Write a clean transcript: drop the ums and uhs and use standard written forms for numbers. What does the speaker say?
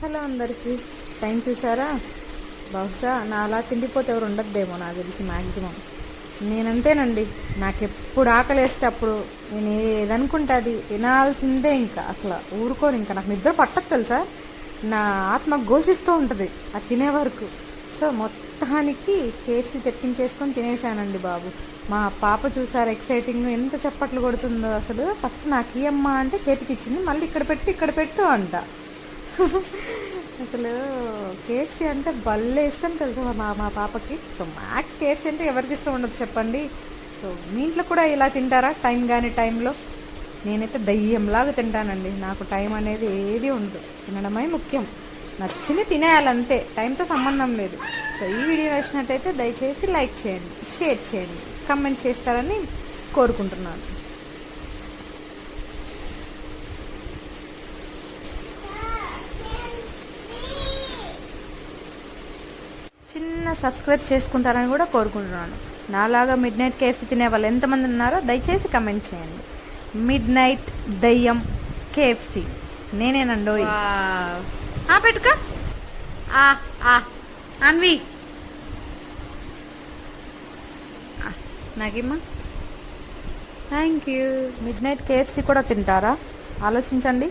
Hello అందరికీ. Time చూసారా? బహుశా నా అలా తిండిపోతే ఎవరు ఉండద్దేమో నాకు తెలిసి మ్యాక్సిమం. నేనంతేనండి, నాకు ఎప్పుడు ఆకలేస్తే అప్పుడు నేను ఏదనుకుంటే అది తినాల్సిందే. ఇంకా అసలు ఊరుకోని, ఇంకా నాకు నిద్ర పట్టదు తెలుసా. నా ఆత్మ ఘోషిస్తూ ఉంటుంది అది తినే వరకు. సో మొత్తానికి కేఎఫ్సీ తెప్పించేసుకొని తినేసానండి బాబు. మా పాప చూసారు ఎక్సైటింగ్ ఎంత చప్పట్లు కొడుతుందో. అసలు ఫస్ట్ నాకు ఇయ్యమ్మా అంటే చేతికి ఇచ్చింది, మళ్ళీ ఇక్కడ పెట్టు అంట. అసలు కేఎఫ్సీ అంటే భలే ఇష్టం తెలుసు మా పాపకి. సో మ్యాక్స్ కేఎఫ్సీ అంటే ఎవరికి ఇష్టం ఉండదు చెప్పండి. సో మీ ఇంట్లో కూడా ఇలా తింటారా టైం కానీ టైంలో? నేనైతే దయ్యంలాగా తింటానండి. నాకు టైం అనేది ఏది ఉండదు, తినడమే ముఖ్యం. నచ్చింది తినేయాలంతే, టైంతో సంబంధం లేదు. సో ఈ వీడియో నచ్చినట్టయితే దయచేసి లైక్ చేయండి, షేర్ చేయండి, కమెంట్ చేస్తారని కోరుకుంటున్నాను. చిన్న సబ్స్క్రైబ్ చేసుకుంటారని కూడా కోరుకుంటున్నాను. నాలాగా మిడ్ నైట్ కేఎఫ్సీ తినే వాళ్ళు ఎంతమంది ఉన్నారో దయచేసి కమెంట్ చేయండి. మిడ్ నైట్ దయ్యం కేఎఫ్సీ నేనేనండో. పెట్టుక అన్వి నాకేమ్మా. Thank you. Midnight KFC కూడా తింటారా? ఆలోచించండి.